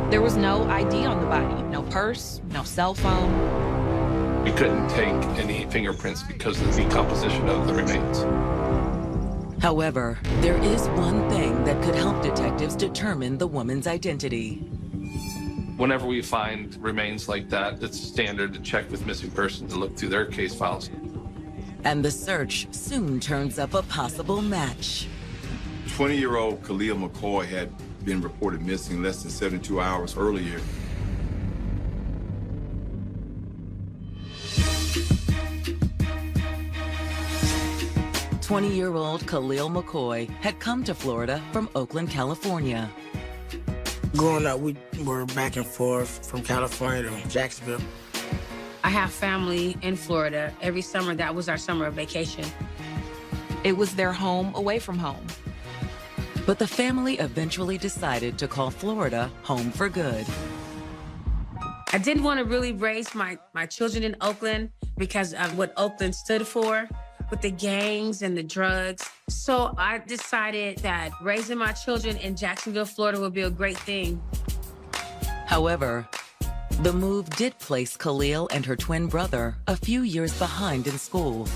There was no ID on the body, no purse, no cell phone. We couldn't take any fingerprints because of the decomposition of the remains. However, there is one thing that could help detectives determine the woman's identity. Whenever we find remains like that, it's standard to check with missing persons and look through their case files. And the search soon turns up a possible match. 20-year-old Khalil McCoy had been reported missing less than 72 hours earlier. "20-year-old Khalil McCoy had come to Florida from Oakland, California. Growing up, we were back and forth from California to Jacksonville. I have family in Florida. Every summer, that was our summer vacation. It was their home away from home. But the family eventually decided to call Florida home for good. I didn't want to really raise my children in Oakland because of what Oakland stood for, with the gangs and the drugs. So I decided that raising my children in Jacksonville, Florida would be a great thing. However, the move did place Khalil and her twin brother a few years behind in school.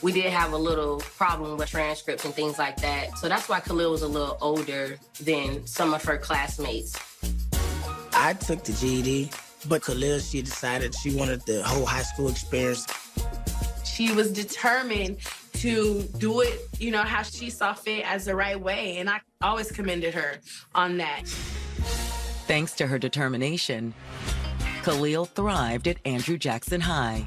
We did have a little problem with transcripts and things like that. So that's why Khalil was a little older than some of her classmates. I took the GED, but Khalil, she decided she wanted the whole high school experience. She was determined to do it, how she saw fit as the right way. And I always commended her on that. Thanks to her determination, Khalil thrived at Andrew Jackson High.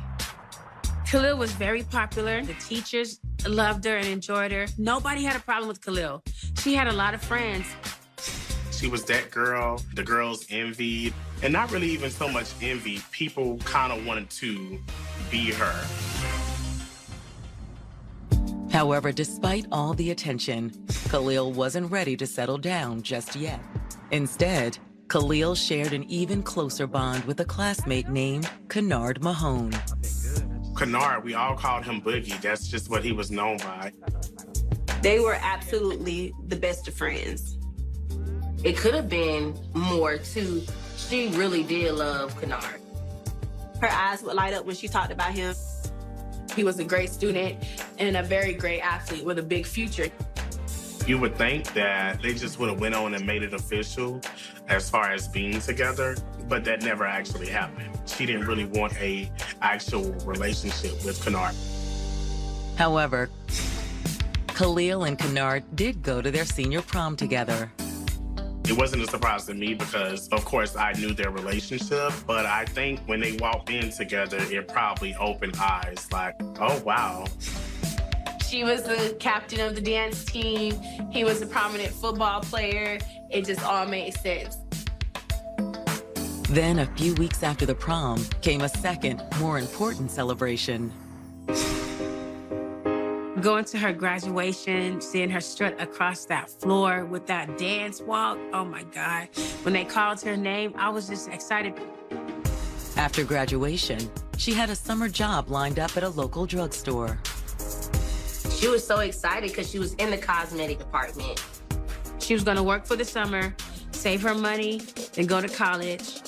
Khalil was very popular. The teachers loved her and enjoyed her. Nobody had a problem with Khalil. She had a lot of friends. She was that girl the girls envied. And not really even so much envy. People kind of wanted to be her. However, despite all the attention, Khalil wasn't ready to settle down just yet. Instead, Khalil shared an even closer bond with a classmate named Kennard Mahone. Kennard, we all called him Boogie. That's just what he was known by. They were absolutely the best of friends. It could have been more, too. She really did love Kennard. Her eyes would light up when she talked about him. He was a great student and a very great athlete with a big future. You would think that they just would have went on and made it official as far as being together, but that never actually happened. She didn't really want a actual relationship with Kennard. However, Khalil and Kennard did go to their senior prom together. It wasn't a surprise to me because, of course, I knew their relationship, but I think when they walked in together, it probably opened eyes like, oh, wow. She was the captain of the dance team. He was a prominent football player. It just all made sense. Then, a few weeks after the prom, came a second, more important celebration. Going to her graduation, seeing her strut across that floor with that dance walk, oh my God. When they called her name, I was just excited. After graduation, she had a summer job lined up at a local drugstore. She was so excited because she was in the cosmetic department. She was gonna work for the summer, save her money, and go to college.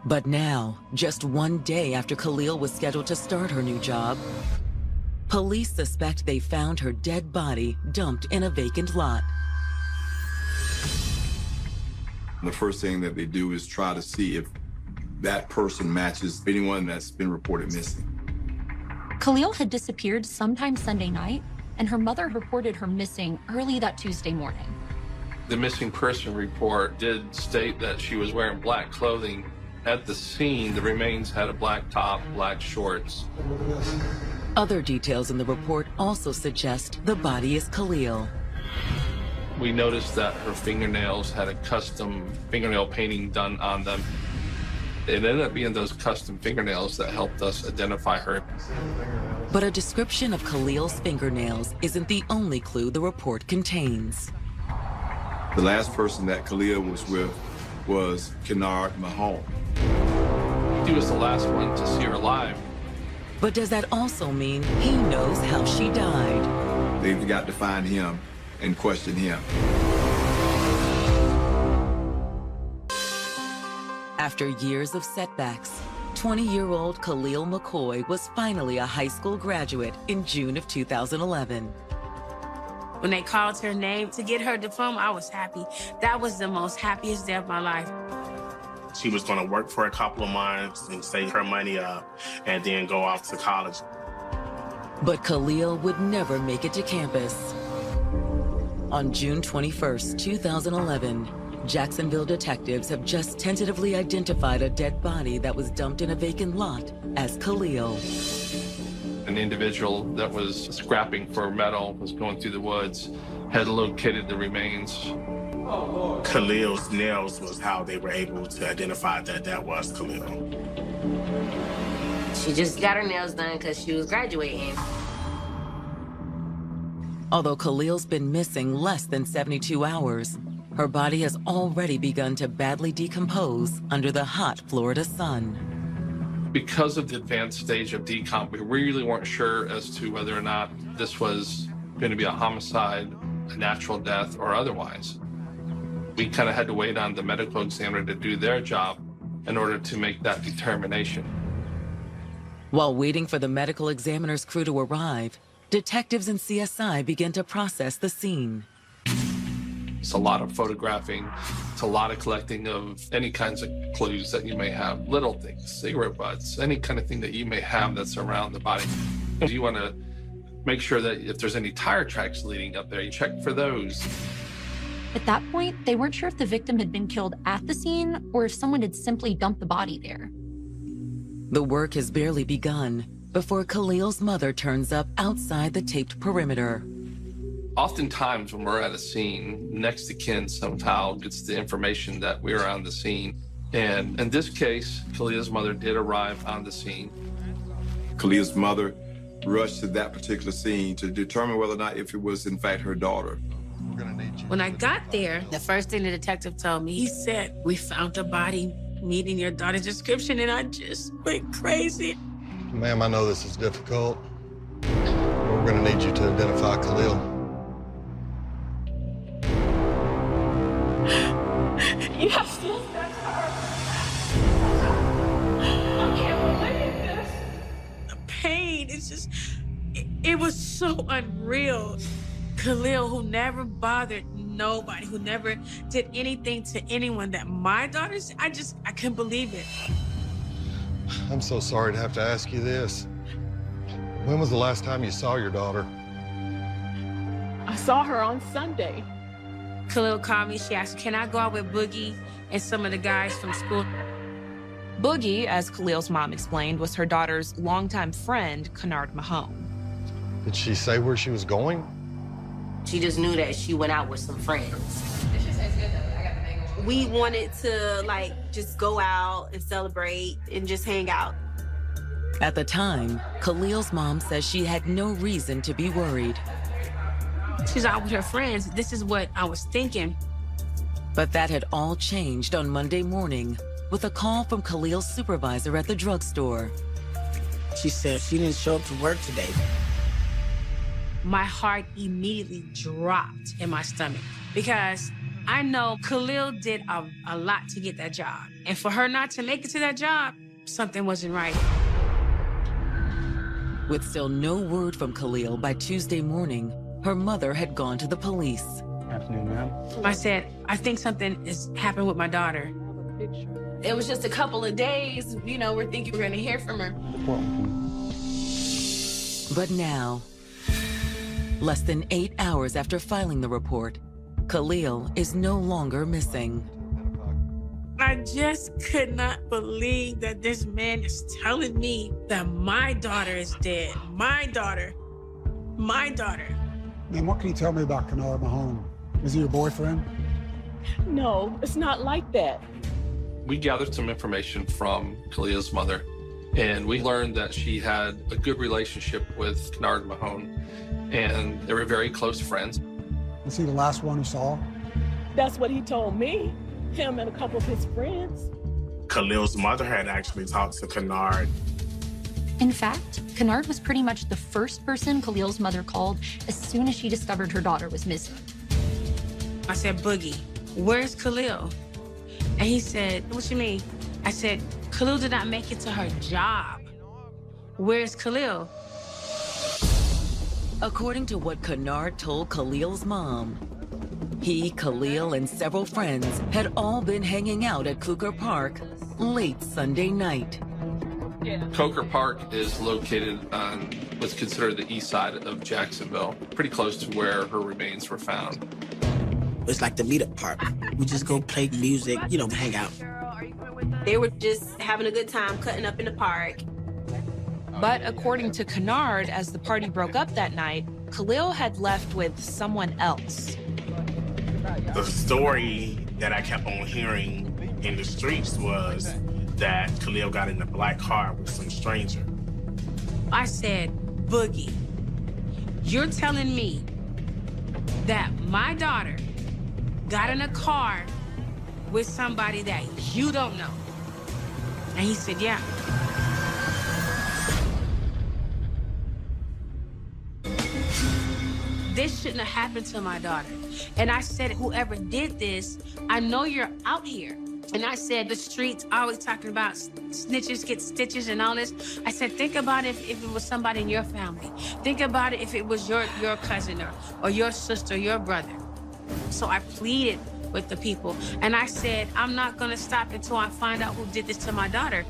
But now, just one day after Khalil was scheduled to start her new job, police suspect they found her dead body dumped in a vacant lot. The first thing that they do is try to see if that person matches anyone that's been reported missing. Khalil had disappeared sometime Sunday night, and her mother reported her missing early that Tuesday morning. The missing person report did state that she was wearing black clothing. At the scene, the remains had a black top, black shorts. Other details in the report also suggest the body is Khalil. We noticed that her fingernails had a custom fingernail painting done on them. It ended up being those custom fingernails that helped us identify her. But a description of Khalil's fingernails isn't the only clue the report contains. The last person that Khalil was with was Kennard Mahone. He was the last one to see her alive. But does that also mean he knows how she died? They've got to find him and question him. After years of setbacks, 20-year-old Khalil McCoy was finally a high school graduate in June of 2011. When they called her name to get her diploma, I was happy. That was the most happiest day of my life. She was going to work for a couple of months and save her money up and then go off to college. But Khalil would never make it to campus. On June 21st, 2011, Jacksonville detectives have just tentatively identified a dead body that was dumped in a vacant lot as Khalil. An individual that was scrapping for metal was going through the woods, had located the remains. Khalil's nails was how they were able to identify that that was Khalil. She just got her nails done because she was graduating. Although Khalil's been missing less than 72 hours, her body has already begun to badly decompose under the hot Florida sun. Because of the advanced stage of decomp, we really weren't sure as to whether or not this was going to be a homicide, a natural death, or otherwise. We kind of had to wait on the medical examiner to do their job in order to make that determination. While waiting for the medical examiner's crew to arrive, detectives and CSI began to process the scene. It's a lot of photographing. It's a lot of collecting of any kinds of clues that you may have, little things, cigarette butts, any kind of thing that you may have that's around the body. You want to make sure that if there's any tire tracks leading up there, you check for those. At that point, they weren't sure if the victim had been killed at the scene or if someone had simply dumped the body there. The work has barely begun before Khalil's mother turns up outside the taped perimeter. Oftentimes when we're at a scene, next of kin somehow gets the information that we're on the scene. And in this case, Khalil's mother did arrive on the scene. Khalil's mother rushed to that particular scene to determine whether or not if it was in fact her daughter. When I got there, the first thing the detective told me, he said, "We found a body meeting your daughter's description," and I just went crazy. Ma'am, I know this is difficult. We're going to need you to identify Khalil. You have still said her. I can't believe this. The pain, it's just, it was so unreal. Khalil, who never bothered nobody, who never did anything to anyone that my daughter's, I couldn't believe it. I'm so sorry to have to ask you this. When was the last time you saw your daughter? I saw her on Sunday. Khalil called me. She asked, "Can I go out with Boogie and some of the guys from school?" Boogie, as Khalil's mom explained, was her daughter's longtime friend, Kennard Mahone. Did she say where she was going? She just knew that she went out with some friends. We wanted to just go out and celebrate and just hang out. At the time, Khalil's mom says she had no reason to be worried. She's out with her friends. This is what I was thinking. But that had all changed on Monday morning with a call from Khalil's supervisor at the drugstore. She said she didn't show up to work today. My heart immediately dropped in my stomach because I know Khalil did a lot to get that job. And for her not to make it to that job, something wasn't right. With still no word from Khalil by Tuesday morning, her mother had gone to the police. Afternoon, ma'am. I said, "I think something has happened with my daughter." It was just a couple of days. We're thinking we're going to hear from her. But now, less than 8 hours after filing the report, Khalil is no longer missing. I just could not believe that this man is telling me that my daughter is dead. My daughter. My daughter. Ma'am, what can you tell me about Kennard Mahone? Is he your boyfriend? No, it's not like that. We gathered some information from Khalil's mother, and we learned that she had a good relationship with Kennard Mahone, and they were very close friends. Was he the last one who saw her? That's what he told me. Him and a couple of his friends. Khalil's mother had actually talked to Kennard. In fact, Kennard was pretty much the first person Khalil's mother called as soon as she discovered her daughter was missing. I said, "Boogie, where's Khalil?" And he said, "What you mean?" I said, Khalil did not make it to her job. Where's Khalil? According to what Kennard told Khalil's mom, he, Khalil, and several friends had all been hanging out at Cougar Park late Sunday night. Coker Park is located on what's considered the east side of Jacksonville, pretty close to where her remains were found. It's like the meetup park. We just go play music, hang out. They were just having a good time cutting up in the park. But according to Kennard, as the party broke up that night, Khalil had left with someone else. The story that I kept on hearing in the streets was that Khalil got in a black car with some stranger. I said, Boogie, you're telling me that my daughter got in a car with somebody that you don't know? And he said, yeah. This shouldn't have happened to my daughter. And I said, whoever did this, I know you're out here. And I said, the streets always talking about snitches get stitches and all this. I said, think about if it was somebody in your family. Think about it if it was your cousin or your sister, your brother. So I pleaded with the people. And I said, I'm not gonna stop until I find out who did this to my daughter.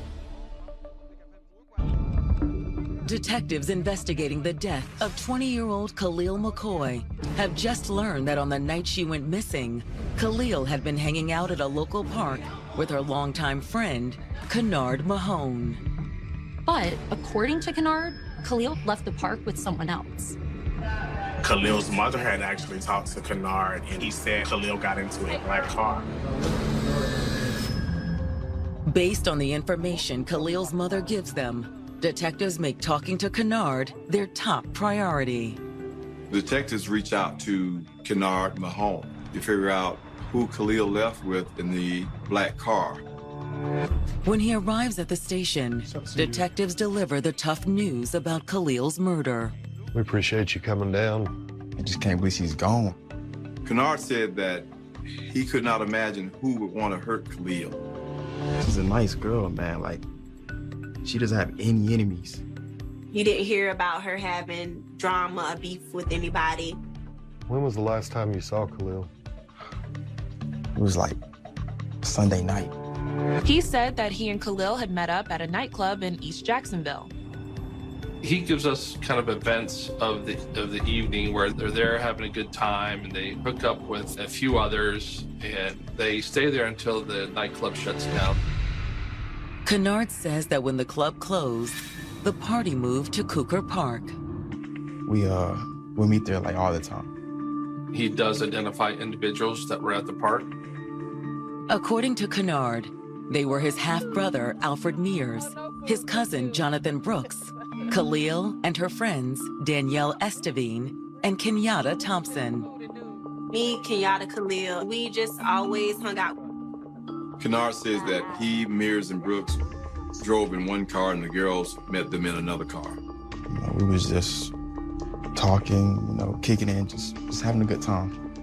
Detectives investigating the death of 20-year-old Khalil McCoy have just learned that on the night she went missing, Khalil had been hanging out at a local park with her longtime friend, Kennard Mahone. But according to Kennard, Khalil left the park with someone else. Khalil's mother had actually talked to Kennard, and he said Khalil got into a black car. Based on the information Khalil's mother gives them, detectives make talking to Kennard their top priority. Detectives reach out to Kennard Mahone to figure out who Khalil left with in the black car. When he arrives at the station, detectives deliver the tough news about Khalil's murder. We appreciate you coming down. I just can't believe she's gone. Kennard said that he could not imagine who would want to hurt Khalil. She's a nice girl, man. Like, she doesn't have any enemies. You didn't hear about her having drama or beef with anybody. When was the last time you saw Khalil? It was like Sunday night. He said that he and Khalil had met up at a nightclub in East Jacksonville. He gives us kind of events of the evening where they're there having a good time and they hook up with a few others and they stay there until the nightclub shuts down. Kennard says that when the club closed, the party moved to Cougar Park. We'll meet there like all the time. He does identify individuals that were at the park. According to Kennard, they were his half-brother, Alfred Mears, his cousin, Jonathan Brooks, Khalil and her friends, Danielle Estevine and Kenyatta Thompson. Me, Kenyatta, Khalil, we just always hung out. Kennard says that he, Mears, and Brooks drove in one car and the girls met them in another car. We was just talking, kicking in, just having a good time.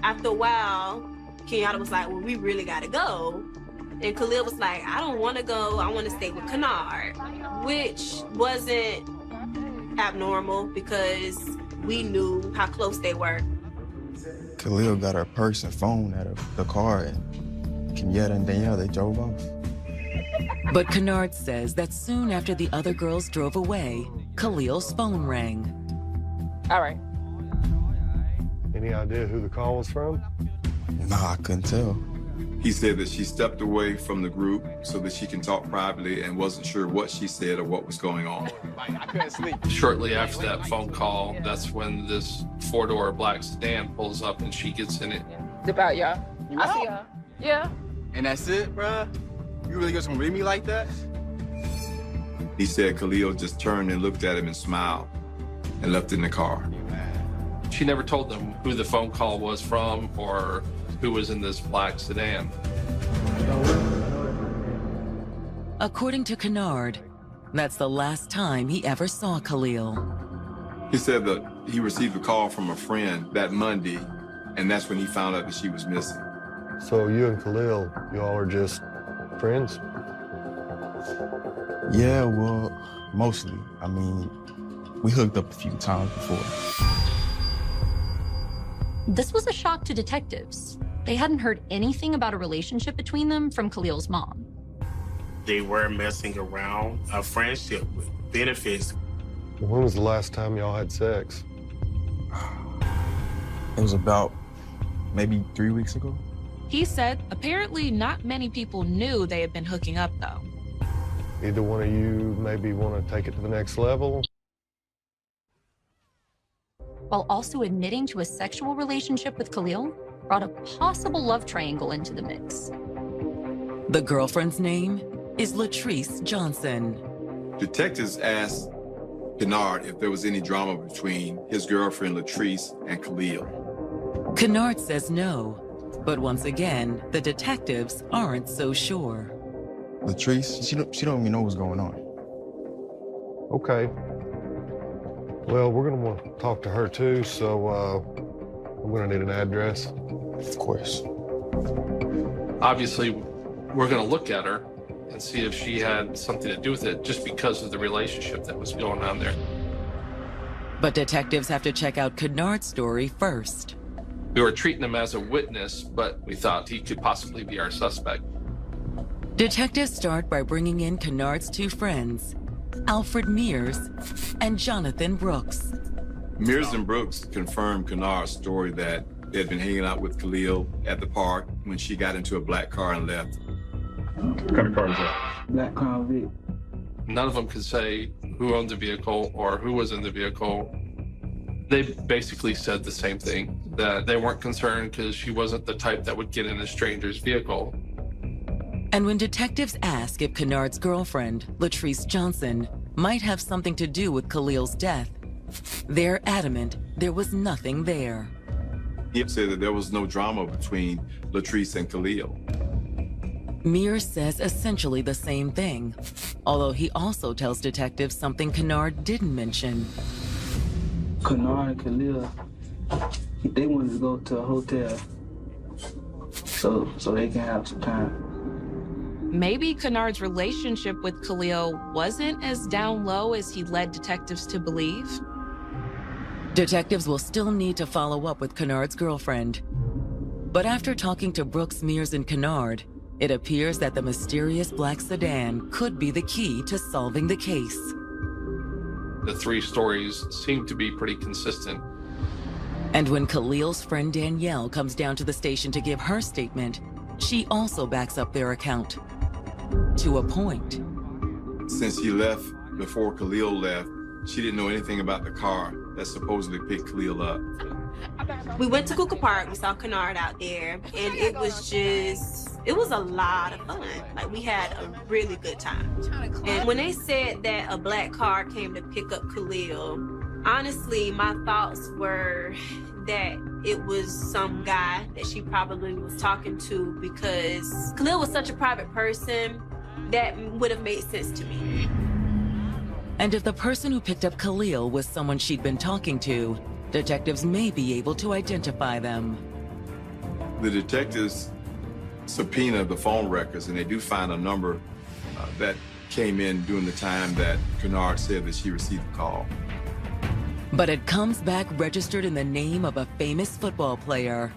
After a while, Kenyatta was like, well, we really gotta go. And Khalil was like, I don't wanna go, I wanna stay with Kennard, which wasn't abnormal because we knew how close they were. Khalil got her purse and phone out of the car, and Kenyatta and Danielle, they drove off. But Kennard says that soon after the other girls drove away, Khalil's phone rang. All right. Any idea who the call was from? Nah, I couldn't tell. He said that she stepped away from the group so that she can talk privately and wasn't sure what she said or what was going on. I couldn't sleep. Shortly after that phone call, that's when this four-door black sedan pulls up and she gets in it. Dip out, y'all. I see y'all. Yeah. And that's it, bruh? You really gonna read me like that? He said Khalil just turned and looked at him and smiled and left in the car. She never told them who the phone call was from or who was in this black sedan. According to Kennard, that's the last time he ever saw Khalil. He said that he received a call from a friend that Monday, and that's when he found out that she was missing. So you and Khalil, you all are just friends? Yeah, well, mostly. I mean, we hooked up a few times before. This was a shock to detectives. They hadn't heard anything about a relationship between them from Khalil's mom. They were messing around. A friendship with benefits. When was the last time y'all had sex? It was about maybe 3 weeks ago. He said apparently not many people knew they had been hooking up, though. Either one of you maybe want to take it to the next level? While also admitting to a sexual relationship with Khalil, brought a possible love triangle into the mix. The girlfriend's name is Latrice Johnson. Detectives asked Kennard if there was any drama between his girlfriend Latrice and Khalil. Kennard says no, but once again, the detectives aren't so sure. Latrice, she don't even know what's going on. Okay. Well, we're gonna want to talk to her too, so I'm gonna need an address. Of course. Obviously, we're going to look at her and see if she had something to do with it just because of the relationship that was going on there. But detectives have to check out Kennard's story first. We were treating him as a witness, but we thought he could possibly be our suspect. Detectives start by bringing in Kennard's two friends, Alfred Mears and Jonathan Brooks. Mears and Brooks confirmed Kennard's story that they had been hanging out with Khalil at the park when she got into a black car and left. What kind of car is that? Black Crown Vic. None of them could say who owned the vehicle or who was in the vehicle. They basically said the same thing, that they weren't concerned because she wasn't the type that would get in a stranger's vehicle. And when detectives ask if Kennard's girlfriend, Latrice Johnson, might have something to do with Khalil's death, they're adamant there was nothing there. He said that there was no drama between Latrice and Khalil. Mears says essentially the same thing, although he also tells detectives something Kennard didn't mention. Kennard and Khalil, they wanted to go to a hotel so they can have some time. Maybe Kennard's relationship with Khalil wasn't as down low as he led detectives to believe. Detectives will still need to follow up with Kennard's girlfriend. But after talking to Brooks, Mears, and Kennard, it appears that the mysterious black sedan could be the key to solving the case. The three stories seem to be pretty consistent. And when Khalil's friend Danielle comes down to the station to give her statement, she also backs up their account. To a point. Since he left before Khalil left, she didn't know anything about the car that supposedly picked Khalil up. We went to Cooker Park, we saw Kennard out there, and it was a lot of fun. Like, we had a really good time. And when they said that a black car came to pick up Khalil, honestly, my thoughts were that it was some guy that she probably was talking to, because Khalil was such a private person that would have made sense to me. And if the person who picked up Khalil was someone she'd been talking to, detectives may be able to identify them. The detectives subpoena the phone records, and they do find a number that came in during the time that Kennard said that she received the call. But it comes back registered in the name of a famous football player,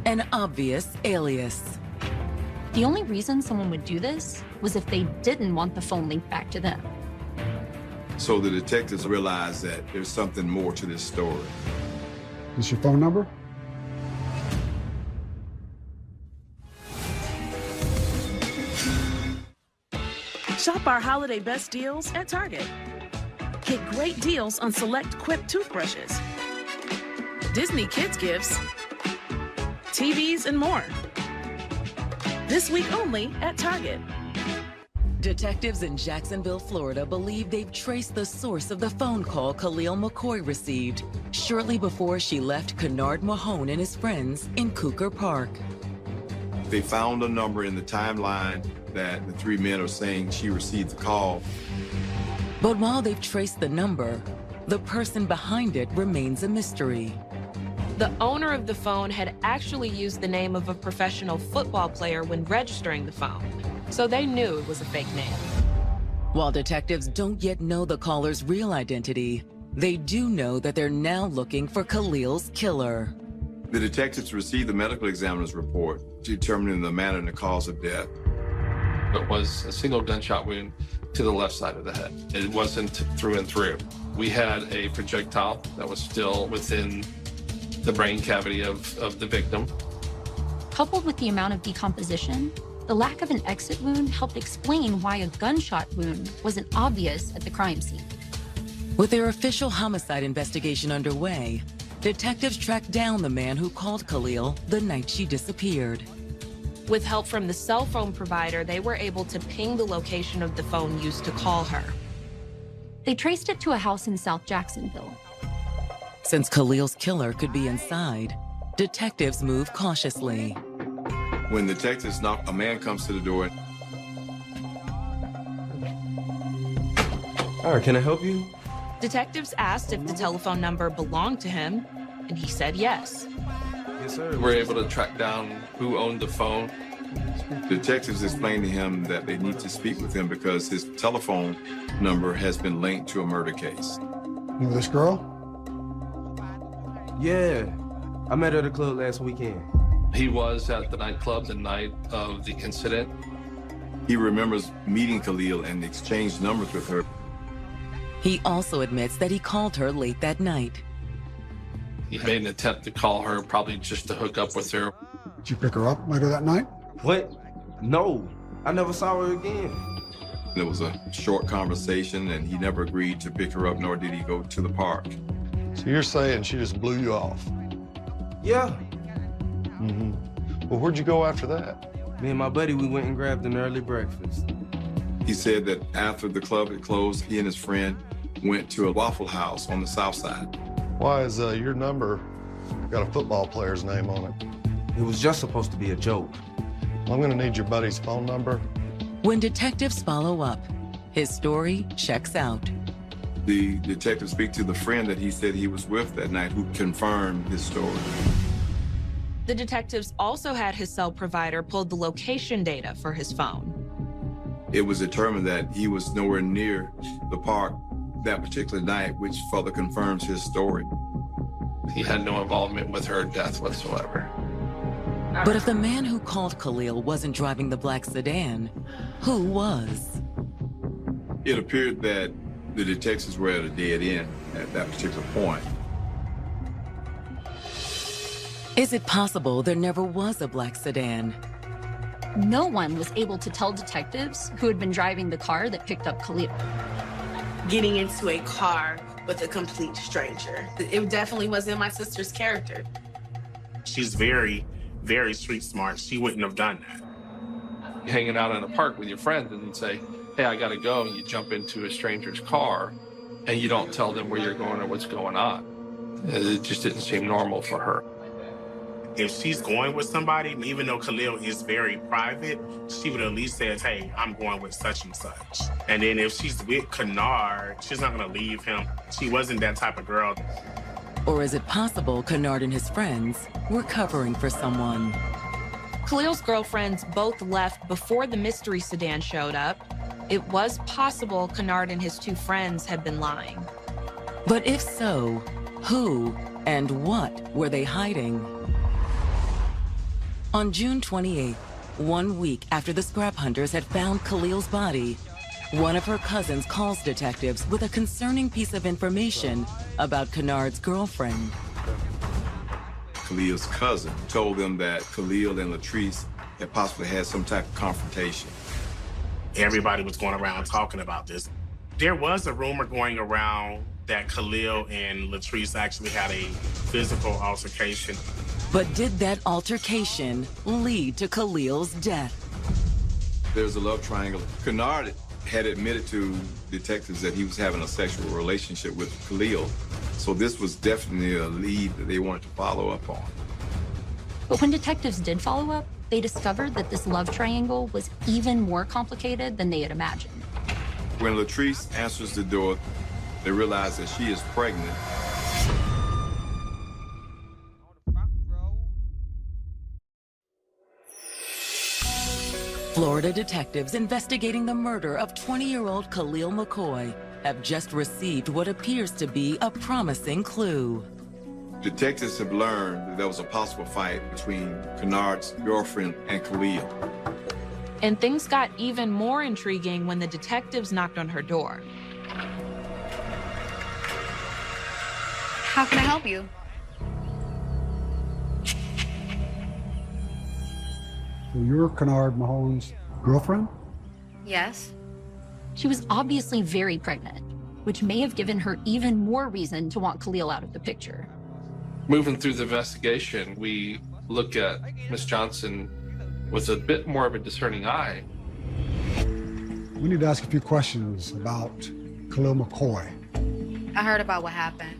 an obvious alias. The only reason someone would do this was if they didn't want the phone linked back to them. So the detectives realize that there's something more to this story. Is your phone number? Shop our holiday best deals at Target. Get great deals on select Quip toothbrushes, Disney Kids gifts, TVs, and more. This week only at Target. Detectives in Jacksonville, Florida believe they've traced the source of the phone call Khalil McCoy received shortly before she left Kennard Mahone and his friends in Cooker Park. They found a number in the timeline that the three men are saying she received the call. But while they've traced the number, the person behind it remains a mystery. The owner of the phone had actually used the name of a professional football player when registering the phone, so they knew it was a fake name. While detectives don't yet know the caller's real identity, they do know that they're now looking for Khalil's killer. The detectives received the medical examiner's report determining the manner and the cause of death. It was a single gunshot wound to the left side of the head. It wasn't through and through. We had a projectile that was still within the brain cavity of the victim. Coupled with the amount of decomposition, the lack of an exit wound helped explain why a gunshot wound wasn't obvious at the crime scene. With their official homicide investigation underway, detectives tracked down the man who called Khalil the night she disappeared. With help from the cell phone provider, they were able to ping the location of the phone used to call her. They traced it to a house in South Jacksonville. Since Khalil's killer could be inside, detectives moved cautiously. When detectives knock, a man comes to the door. All right, can I help you? Detectives asked if the telephone number belonged to him, and he said yes. Yes, sir. We're able to track down who owned the phone. Detectives explained to him that they need to speak with him because his telephone number has been linked to a murder case. You know this girl? Yeah, I met her at the club last weekend. He was at the nightclub the night of the incident. He remembers meeting Khalil and exchanged numbers with her. He also admits that he called her late that night. He made an attempt to call her, probably just to hook up with her. Did you pick her up later that night? What? No, I never saw her again. There was a short conversation and he never agreed to pick her up, nor did he go to the park. So you're saying she just blew you off? Yeah. Well, where'd you go after that? Me and my buddy, we went and grabbed an early breakfast. He said that after the club had closed, he and his friend went to a Waffle House on the south side. Why is your number got a football player's name on it? It was just supposed to be a joke. I'm gonna need your buddy's phone number. When detectives follow up, his story checks out. The detective speak to the friend that he said he was with that night who confirmed his story. The detectives also had his cell provider pull the location data for his phone. It was determined that he was nowhere near the park that particular night, which further confirms his story. He had no involvement with her death whatsoever. But if the man who called Khalil wasn't driving the black sedan, who was? It appeared that the detectives were at a dead end at that particular point. Is it possible there never was a black sedan? No one was able to tell detectives who had been driving the car that picked up Khalil. Getting into a car with a complete stranger. It definitely wasn't my sister's character. She's very, very street smart. She wouldn't have done that. Hanging out in a park with your friends and you say, hey, I gotta go, and you jump into a stranger's car and you don't tell them where you're going or what's going on. It just didn't seem normal for her. If she's going with somebody, even though Khalil is very private, she would at least say, hey, I'm going with such and such. And then if she's with Kennard, she's not gonna leave him. She wasn't that type of girl. Or is it possible Kennard and his friends were covering for someone? Khalil's girlfriends both left before the mystery sedan showed up. It was possible Kennard and his two friends had been lying. But if so, who and what were they hiding? On June 28th, 1 week after the scrap hunters had found Khalil's body, one of her cousins calls detectives with a concerning piece of information about Kennard's girlfriend. Khalil's cousin told them that Khalil and Latrice had possibly had some type of confrontation. Everybody was going around talking about this. There was a rumor going around that Khalil and Latrice actually had a physical altercation. But did that altercation lead to Khalil's death? There's a love triangle. Kennard had admitted to detectives that he was having a sexual relationship with Khalil. So this was definitely a lead that they wanted to follow up on. But when detectives did follow up, they discovered that this love triangle was even more complicated than they had imagined. When Latrice answers the door, they realize that she is pregnant. Florida detectives investigating the murder of 20-year-old Khalil McCoy have just received what appears to be a promising clue. Detectives have learned that there was a possible fight between Kennard's girlfriend and Khalil. And things got even more intriguing when the detectives knocked on her door. How can I help you? So you're Kennard Mahone's girlfriend? Yes. She was obviously very pregnant, which may have given her even more reason to want Khalil out of the picture. Moving through the investigation, we look at Miss Johnson with a bit more of a discerning eye. We need to ask a few questions about Khalil McCoy. I heard about what happened.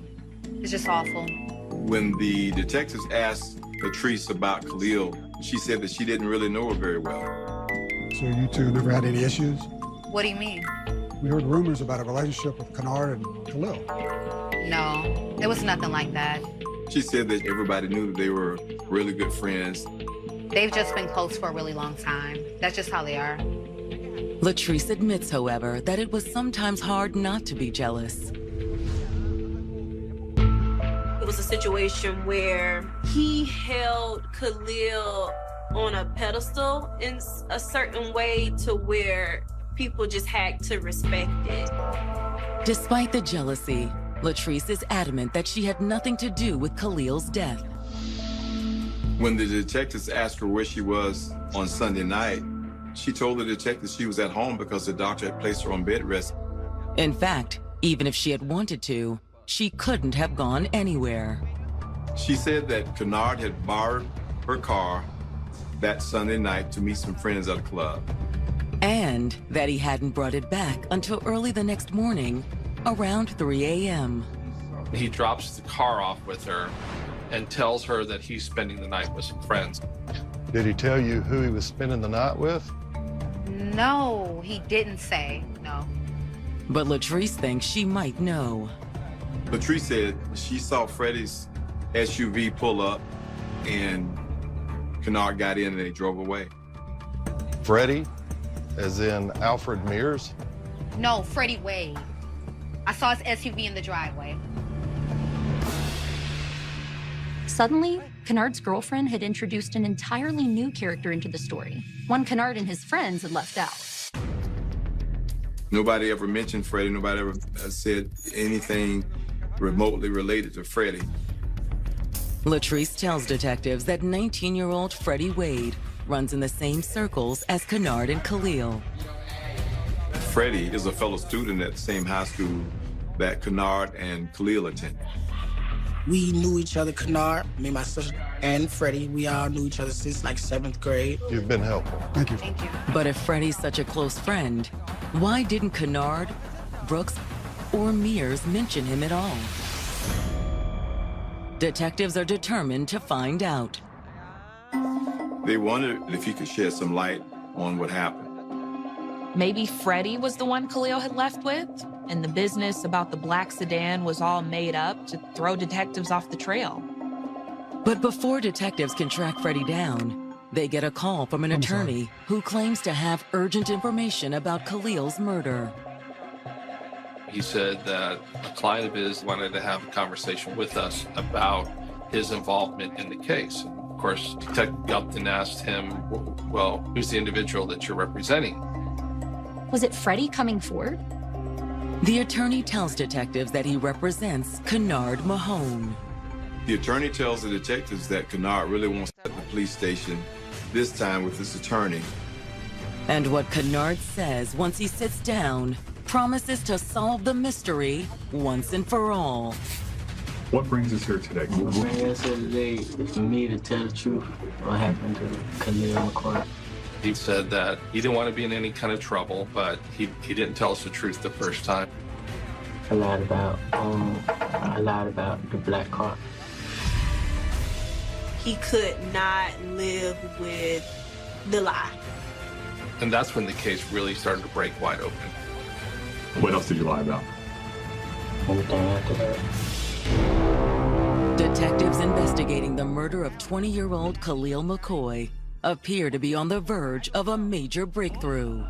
It's just awful. When the detectives asked Latrice about Khalil, she said that she didn't really know her very well. So you two never had any issues? What do you mean? We heard rumors about a relationship with Kennard and Khalil. No, it was nothing like that. She said that everybody knew that they were really good friends. They've just been close for a really long time. That's just how they are. Latrice admits, however, that it was sometimes hard not to be jealous. It was a situation where he held Khalil on a pedestal in a certain way to where people just had to respect it. Despite the jealousy, Latrice is adamant that she had nothing to do with Khalil's death. When the detectives asked her where she was on Sunday night, she told the detectives she was at home because the doctor had placed her on bed rest. In fact, even if she had wanted to, she couldn't have gone anywhere. She said that Kennard had borrowed her car that Sunday night to meet some friends at a club. And that he hadn't brought it back until early the next morning, around 3 a.m. He drops the car off with her and tells her that he's spending the night with some friends. Did he tell you who he was spending the night with? No, he didn't say, no. But Latrice thinks she might know. Latrice said she saw Freddie's SUV pull up and Kennard got in and they drove away. Freddie, as in Alfred Mears? No, Freddie Wade. I saw his SUV in the driveway. Suddenly, Kennard's girlfriend had introduced an entirely new character into the story, one Kennard and his friends had left out. Nobody ever mentioned Freddie. Nobody ever said anything remotely related to Freddie. Latrice tells detectives that 19-year-old Freddie Wade runs in the same circles as Kennard and Khalil. Freddie is a fellow student at the same high school that Kennard and Khalil attended. We knew each other, Kennard, me, my sister, and Freddie. We all knew each other since like 7th grade. You've been helpful. Thank you. Thank you. But if Freddie's such a close friend, why didn't Kennard, Brooks, or Mears mention him at all? Detectives are determined to find out. They wondered if he could shed some light on what happened. Maybe Freddie was the one Khalil had left with, and the business about the black sedan was all made up to throw detectives off the trail. But before detectives can track Freddie down, they get a call from an attorney who claims to have urgent information about Khalil's murder. He said that a client of his wanted to have a conversation with us about his involvement in the case. Of course, Detective Upton asked him, well, who's the individual that you're representing? Was it Freddie coming forward? The attorney tells detectives that he represents Kennard Mahone. The attorney tells the detectives that Kennard really wants to at the police station, this time with his attorney. And what Kennard says once he sits down promises to solve the mystery once and for all. What brings us here today? What brings us here today is for me to tell the truth what happened to Khalil McCoy. He said that he didn't want to be in any kind of trouble, but he didn't tell us the truth the first time. I lied about the black car. He could not live with the lie. And that's when the case really started to break wide open. What else did you lie about? Everything after that. Detectives investigating the murder of 20-year-old Khalil McCoy appear to be on the verge of a major breakthrough.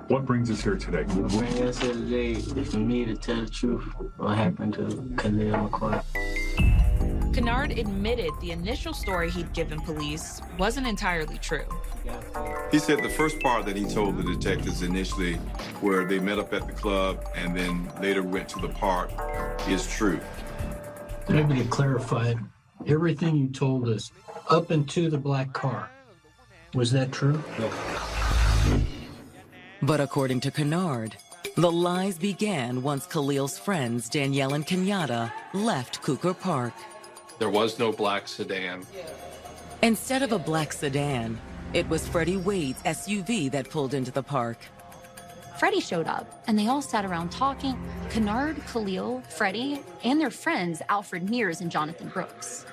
What brings us here today? What brings us here today is for me to tell the truth what happened to Khalil McCoy. Kennard admitted the initial story he'd given police wasn't entirely true. He said the first part that he told the detectives initially, where they met up at the club and then later went to the park, is true. Maybe to clarify, everything you told us up into the black car, was that true? But according to Kennard, the lies began once Khalil's friends Danielle and Kenyatta left Cougar Park. There was no black sedan. Instead of a black sedan, it was Freddie Wade's SUV that pulled into the park. Freddie showed up, and they all sat around talking. Kennard, Khalil, Freddie, and their friends Alfred Mears and Jonathan Brooks.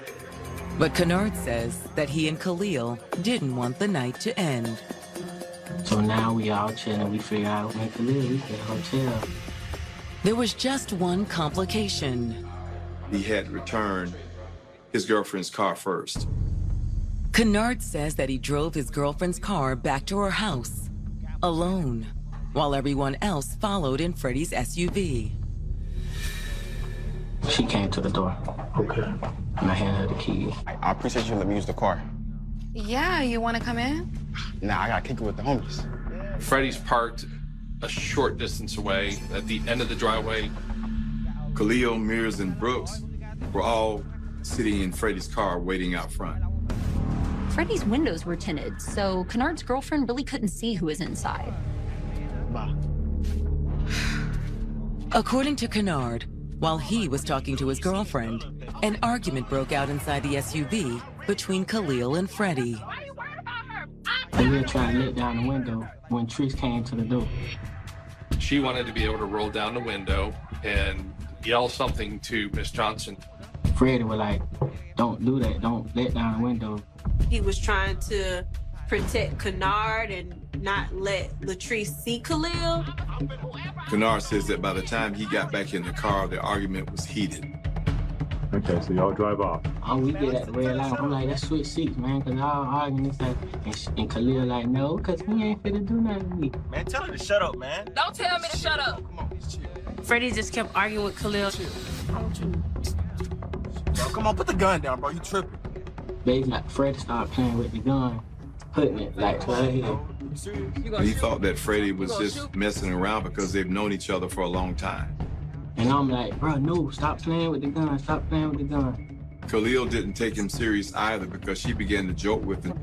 But Kennard says that he and Khalil didn't want the night to end. So now we all chilling, we figure out when Khalil, we get a hotel. There was just one complication. He had returned his girlfriend's car first. Kennard says that he drove his girlfriend's car back to her house, alone, while everyone else followed in Freddie's SUV. She came to the door. Okay. And I handed her the key. I appreciate you letting me use the car. Yeah, you want to come in? Nah, I gotta kick it with the homies. Freddie's parked a short distance away at the end of the driveway. Khalil, Mears, and Brooks were all sitting in Freddie's car waiting out front. Freddie's windows were tinted, so Kennard's girlfriend really couldn't see who was inside. According to Kennard, while he was talking to his girlfriend, an argument broke out inside the SUV between Khalil and Freddie. Khalil tried to let down the window when Trish came to the door. She wanted to be able to roll down the window and yell something to Miss Johnson. Freddie was like, don't do that, don't let down the window. He was trying to protect Kennard and not let Latrice see Khalil. Kennard says that by the time he got back in the car, the argument was heated. Okay, so y'all drive off. We get at the red light. I'm like, let's switch seats, man, because y'all arguing this like, and Khalil like, no, because he ain't finna do nothing to me. Man, tell her to shut up, man. Don't tell me to shut up. Freddie just kept arguing with Khalil. Bro, come on, put the gun down, bro. You tripping. They like, Freddie started playing with the gun, putting it like to her head. And he thought that Freddie was just messing around because they've known each other for a long time. And I'm like, bro, no, stop playing with the gun, stop playing with the gun. Khalil didn't take him serious either because she began to joke with him.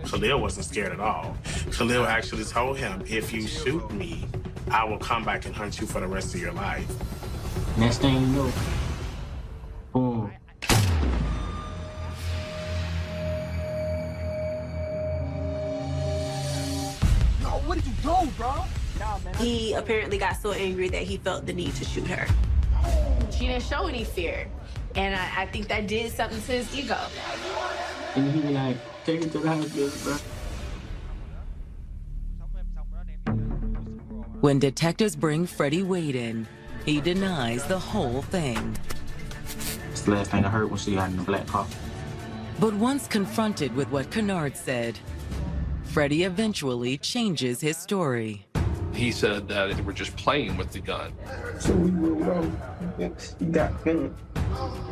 Khalil wasn't scared at all. Khalil actually told him, if you shoot me, I will come back and hunt you for the rest of your life. Next thing you know, boom. What did you do, bro? He apparently got so angry that he felt the need to shoot her. She didn't show any fear. And I think that did something to his ego. And he be like, take it to the hospital, bro. When detectives bring Freddie Wade in, he denies the whole thing. It's the last thing I heard when she got in the black car. But once confronted with what Kennard said, Freddie eventually changes his story. He said that they were just playing with the gun. So we rolled off. He got gun.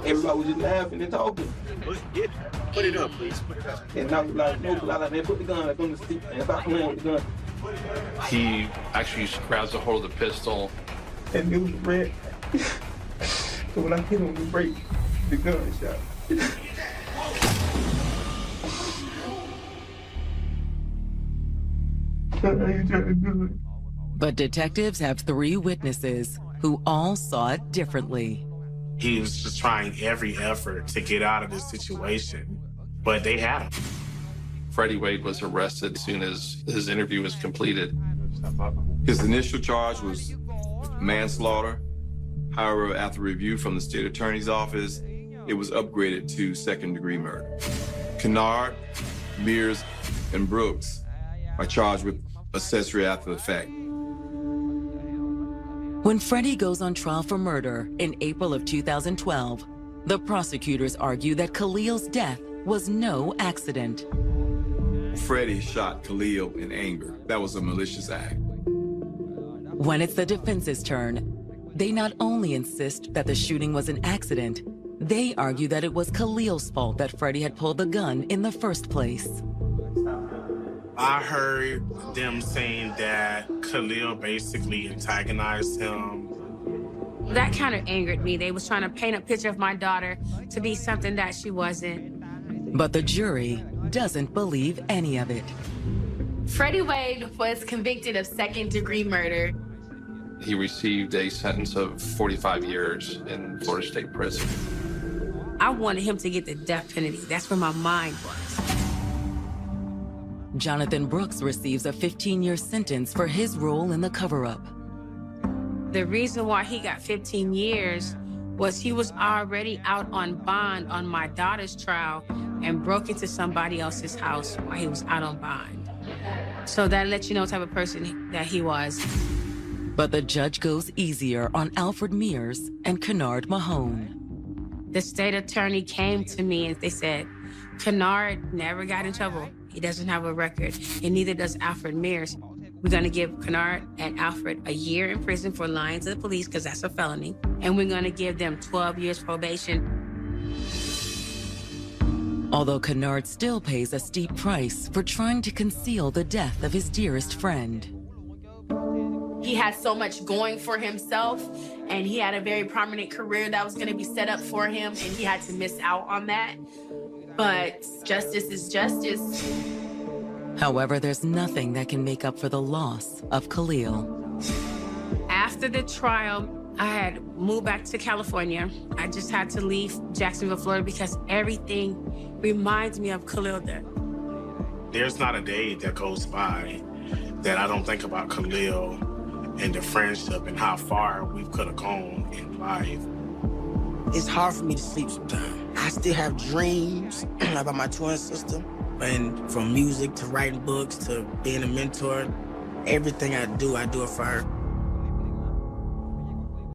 Everybody was just laughing and talking. Put it up, please. Put it up. And I was like, no, like, man, put the gun like on the seat and stop playing with the gun. He actually grabs a hold of the pistol. And it was red. So when I hit him, the break, the gun shot. But detectives have 3 witnesses who all saw it differently. He was just trying every effort to get out of this situation, but they had him. Freddie Wade was arrested as soon as his interview was completed. His initial charge was manslaughter. However, after review from the state attorney's office, it was upgraded to second-degree murder. Kennard, Mears, and Brooks are charged with accessory after the fact. When Freddie goes on trial for murder in April of 2012, the prosecutors argue that Khalil's death was no accident. Freddie shot Khalil in anger. That was a malicious act. When it's the defense's turn, they not only insist that the shooting was an accident, they argue that it was Khalil's fault that Freddie had pulled the gun in the first place. I heard them saying that Khalil basically antagonized him. That kind of angered me. They was trying to paint a picture of my daughter to be something that she wasn't. But the jury doesn't believe any of it. Freddie Wade was convicted of second-degree murder. He received a sentence of 45 years in Florida State Prison. I wanted him to get the death penalty. That's where my mind was. Jonathan Brooks receives a 15-year sentence for his role in the cover-up. The reason why he got 15 years was he was already out on bond on my daughter's trial and broke into somebody else's house while he was out on bond. So that lets you know what type of person that he was. But the judge goes easier on Alfred Mears and Kennard Mahone. The state attorney came to me and they said, Kennard never got in trouble. He doesn't have a record, and neither does Alfred Mears. We're gonna give Kennard and Alfred a year in prison for lying to the police, because that's a felony. And we're gonna give them 12 years probation. Although Kennard still pays a steep price for trying to conceal the death of his dearest friend. He had so much going for himself, and he had a very prominent career that was going to be set up for him, and he had to miss out on that. But justice is justice. However, there's nothing that can make up for the loss of Khalil. After the trial, I had moved back to California. I just had to leave Jacksonville, Florida, because everything reminds me of Khalil there. There's not a day that goes by that I don't think about Khalil and the friendship and how far we could have gone in life. It's hard for me to sleep sometimes. I still have dreams about my twin sister. And from music to writing books to being a mentor, everything I do it for her.